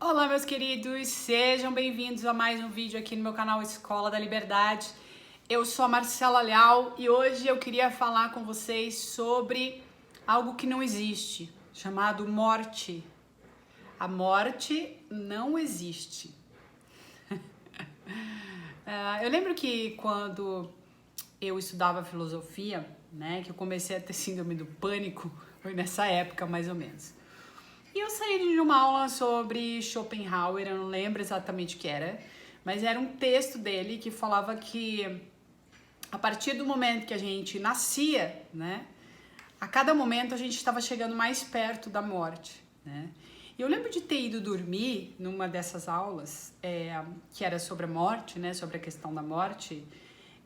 Olá, meus queridos, sejam bem-vindos a mais um vídeo aqui no meu canal Escola da Liberdade. Eu sou a Marcela Leal e hoje eu queria falar com vocês sobre algo que não existe, chamado morte. A morte não existe. Eu lembro que quando eu estudava filosofia, né, que eu comecei a ter síndrome do pânico, foi nessa época mais ou menos. E eu saí de uma aula sobre Schopenhauer, eu não lembro exatamente o que era, mas era um texto dele que falava que a partir do momento que a gente nascia, né, a cada momento a gente estava chegando mais perto da morte, né? E eu lembro de ter ido dormir numa dessas aulas, que era sobre a morte, né, sobre a questão da morte,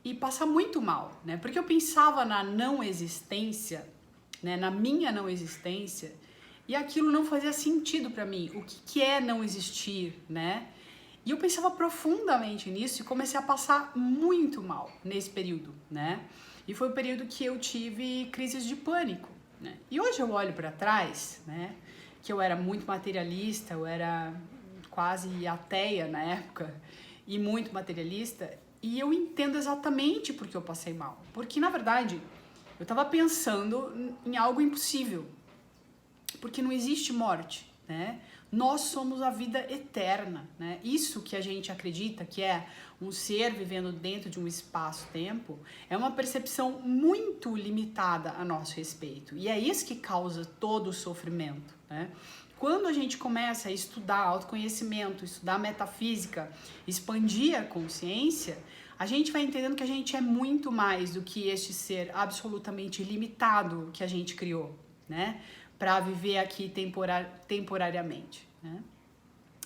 e passar muito mal, né? Porque eu pensava na não existência, né, na minha não existência, e aquilo não fazia sentido para mim. O que é não existir, né? E eu pensava profundamente nisso e comecei a passar muito mal nesse período, né? E foi o período que eu tive crises de pânico, né? E hoje eu olho para trás, né? Que eu era muito materialista, eu era quase ateia na época e muito materialista, e eu entendo exatamente por que eu passei mal. Porque, na verdade, eu estava pensando em algo impossível, porque não existe morte, né? Nós somos a vida eterna, né? Isso que a gente acredita que é um ser vivendo dentro de um espaço-tempo é uma percepção muito limitada a nosso respeito. E é isso que causa todo o sofrimento, né? Quando a gente começa a estudar autoconhecimento, estudar metafísica, expandir a consciência, a gente vai entendendo que a gente é muito mais do que este ser absolutamente limitado que a gente criou, né? Para viver aqui temporariamente, né?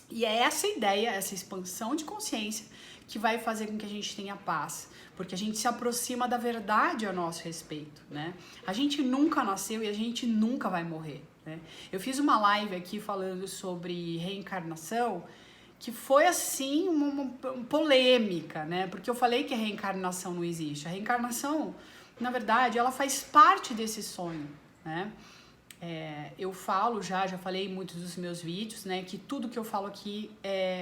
E é essa ideia, essa expansão de consciência que vai fazer com que a gente tenha paz, porque a gente se aproxima da verdade a nosso respeito, né? A gente nunca nasceu e a gente nunca vai morrer, né? Eu fiz uma live aqui falando sobre reencarnação, que foi assim uma polêmica, né? Porque eu falei que a reencarnação não existe. A reencarnação, na verdade, ela faz parte desse sonho, né? Eu falo já falei em muitos dos meus vídeos, né, que tudo que eu falo aqui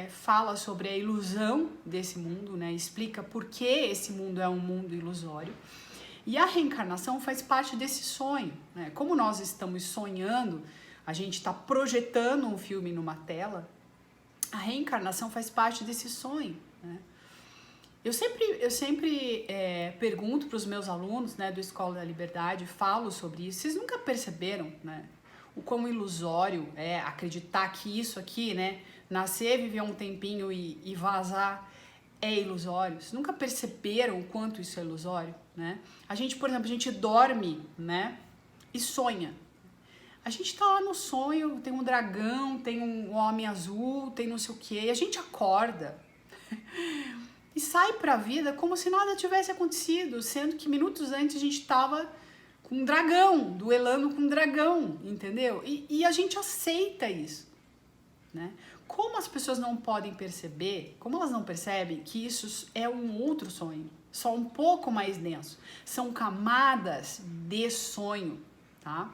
fala sobre a ilusão desse mundo, né, explica por que esse mundo é um mundo ilusório. E a reencarnação faz parte desse sonho, né? Como nós estamos sonhando, a gente está projetando um filme numa tela, a reencarnação faz parte desse sonho, né? Eu sempre pergunto para os meus alunos, né, do Escola da Liberdade, falo sobre isso. Vocês nunca perceberam, né, o quão ilusório é acreditar que isso aqui, né, nascer, viver um tempinho e vazar é ilusório? Vocês nunca perceberam o quanto isso é ilusório, né? A gente, por exemplo, a gente dorme, né, e sonha. A gente tá lá no sonho, tem um dragão, tem um homem azul, tem não sei o quê, e a gente acorda e sai pra vida como se nada tivesse acontecido, sendo que minutos antes a gente tava com um dragão, duelando com um dragão, entendeu? E a gente aceita isso, né? Como as pessoas não podem perceber, como elas não percebem que isso é um outro sonho, só um pouco mais denso, são camadas de sonho, tá?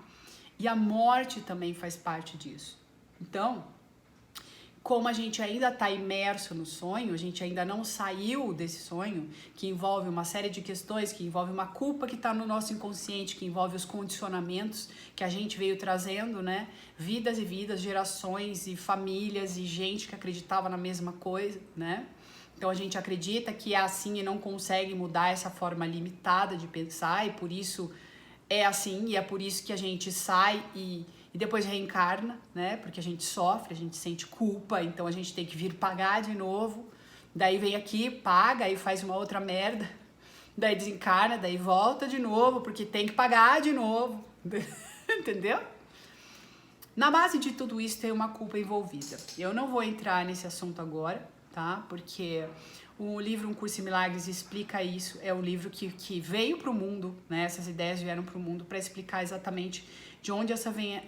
E a morte também faz parte disso. Então, como a gente ainda está imerso no sonho, a gente ainda não saiu desse sonho, que envolve uma série de questões, que envolve uma culpa que está no nosso inconsciente, que envolve os condicionamentos que a gente veio trazendo, né? Vidas e vidas, gerações e famílias e gente que acreditava na mesma coisa, né? Então a gente acredita que é assim e não consegue mudar essa forma limitada de pensar, e por isso é assim, e é por isso que a gente sai e depois reencarna, né? Porque a gente sofre, a gente sente culpa, então a gente tem que vir pagar de novo. Daí vem aqui, paga, aí faz uma outra merda. Daí desencarna, daí volta de novo, porque tem que pagar de novo. Entendeu? Na base de tudo isso tem uma culpa envolvida. Eu não vou entrar nesse assunto agora, tá? Porque o livro Um Curso em Milagres explica isso. É o livro que veio para o mundo, né? Essas ideias vieram para o mundo para explicar exatamente de onde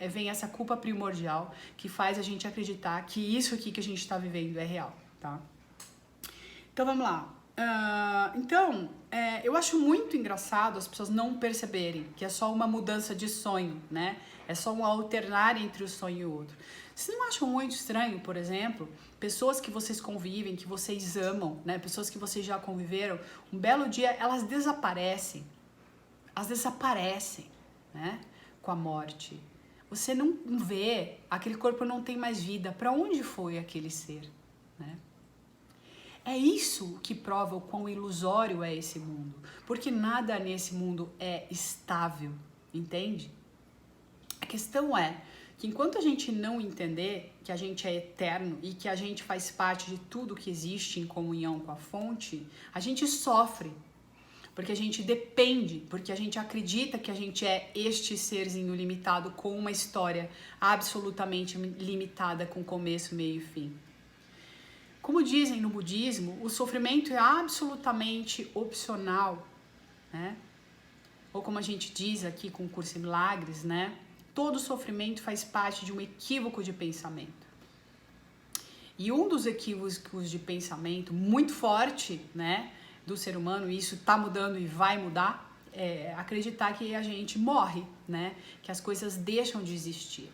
vem essa culpa primordial que faz a gente acreditar que isso aqui que a gente está vivendo é real, tá? Então vamos lá. Eu acho muito engraçado as pessoas não perceberem que é só uma mudança de sonho, né? É só um alternar entre o sonho e o outro. Vocês não acham muito estranho, por exemplo, pessoas que vocês convivem, que vocês amam, né? Pessoas que vocês já conviveram, um belo dia elas desaparecem. Elas desaparecem, né? Com a morte. Você não vê, aquele corpo não tem mais vida. Para onde foi aquele ser, né? É isso que prova o quão ilusório é esse mundo. Porque nada nesse mundo é estável, entende? A questão é que enquanto a gente não entender que a gente é eterno e que a gente faz parte de tudo que existe em comunhão com a fonte, a gente sofre. Porque a gente depende, porque a gente acredita que a gente é este serzinho limitado com uma história absolutamente limitada com começo, meio e fim. Como dizem no budismo, o sofrimento é absolutamente opcional, né? Ou como a gente diz aqui com o Curso em Milagres, né? Todo sofrimento faz parte de um equívoco de pensamento. E um dos equívocos de pensamento muito forte, né, do ser humano, e isso tá mudando e vai mudar, é acreditar que a gente morre, né? Que as coisas deixam de existir.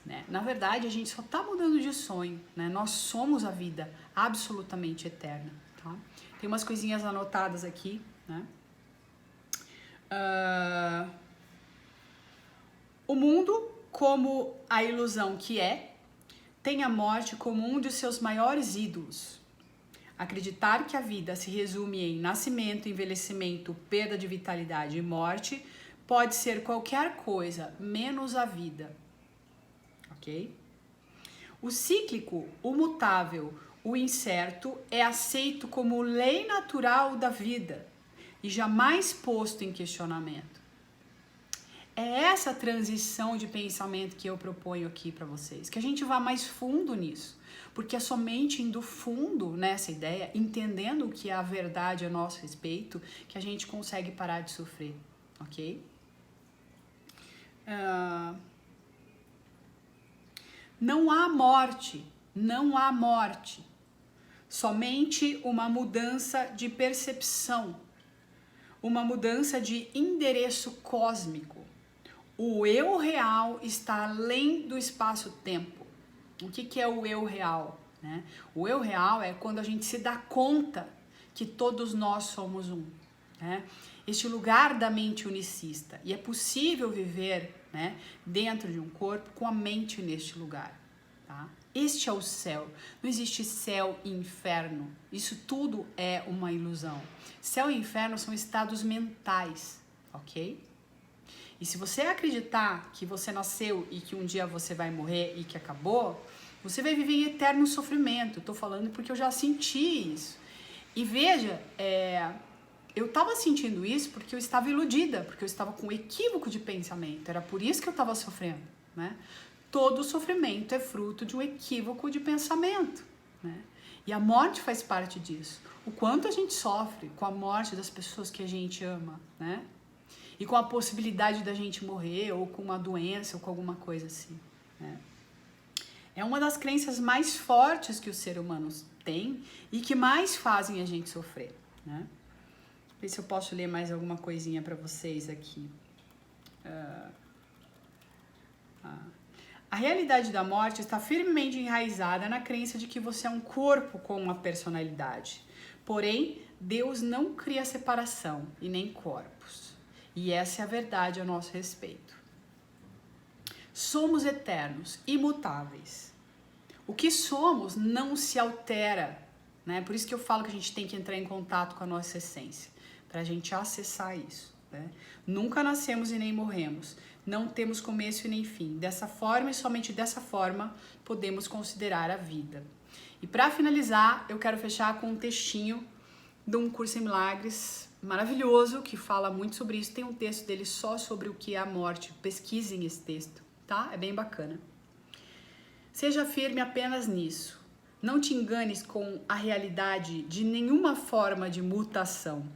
Né? Na verdade, a gente só está mudando de sonho, né? Nós somos a vida absolutamente eterna. Tá? Tem umas coisinhas anotadas aqui, né? O mundo, como a ilusão que é, tem a morte como um de seus maiores ídolos. Acreditar que a vida se resume em nascimento, envelhecimento, perda de vitalidade e morte pode ser qualquer coisa, menos a vida. Ok? O cíclico, o mutável, o incerto é aceito como lei natural da vida e jamais posto em questionamento. É essa transição de pensamento que eu proponho aqui para vocês, que a gente vá mais fundo nisso, porque é somente indo fundo nessa ideia, entendendo o que é a verdade a nosso respeito, que a gente consegue parar de sofrer, ok? Não há morte, não há morte. Somente uma mudança de percepção, uma mudança de endereço cósmico. O eu real está além do espaço-tempo. O que é o eu real? Né? O eu real é quando a gente se dá conta que todos nós somos um. Né? Este lugar da mente unicista. E é possível viver, né, dentro de um corpo com a mente neste lugar. Tá? Este é o céu. Não existe céu e inferno. Isso tudo é uma ilusão. Céu e inferno são estados mentais, ok? E se você acreditar que você nasceu e que um dia você vai morrer e que acabou, você vai viver em eterno sofrimento. Eu tô falando porque eu já senti isso. E veja, eu estava sentindo isso porque eu estava iludida, porque eu estava com um equívoco de pensamento. Era por isso que eu estava sofrendo, né? Todo sofrimento é fruto de um equívoco de pensamento, né? E a morte faz parte disso. O quanto a gente sofre com a morte das pessoas que a gente ama, né? E com a possibilidade da gente morrer, ou com uma doença, ou com alguma coisa assim, né? É uma das crenças mais fortes que os seres humanos têm e que mais fazem a gente sofrer, né? Ver se eu posso ler mais alguma coisinha para vocês aqui. A realidade da morte está firmemente enraizada na crença de que você é um corpo com uma personalidade. Porém, Deus não cria separação e nem corpos. E essa é a verdade a nosso respeito. Somos eternos, imutáveis. O que somos não se altera, né? Por isso que eu falo que a gente tem que entrar em contato com a nossa essência, para a gente acessar isso, né? Nunca nascemos e nem morremos. Não temos começo e nem fim. Dessa forma e somente dessa forma podemos considerar a vida. E para finalizar, eu quero fechar com um textinho de um Curso em Milagres maravilhoso que fala muito sobre isso. Tem um texto dele só sobre o que é a morte. Pesquisem esse texto, tá? É bem bacana. Seja firme apenas nisso. Não te enganes com a realidade de nenhuma forma de mutação.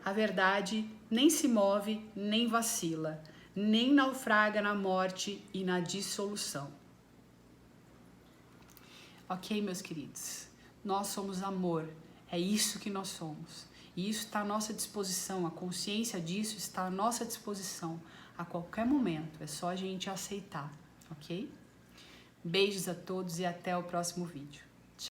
A verdade nem se move, nem vacila, nem naufraga na morte e na dissolução. Ok, meus queridos? Nós somos amor. É isso que nós somos. E isso está à nossa disposição. A consciência disso está à nossa disposição a qualquer momento. É só a gente aceitar, ok? Beijos a todos e até o próximo vídeo.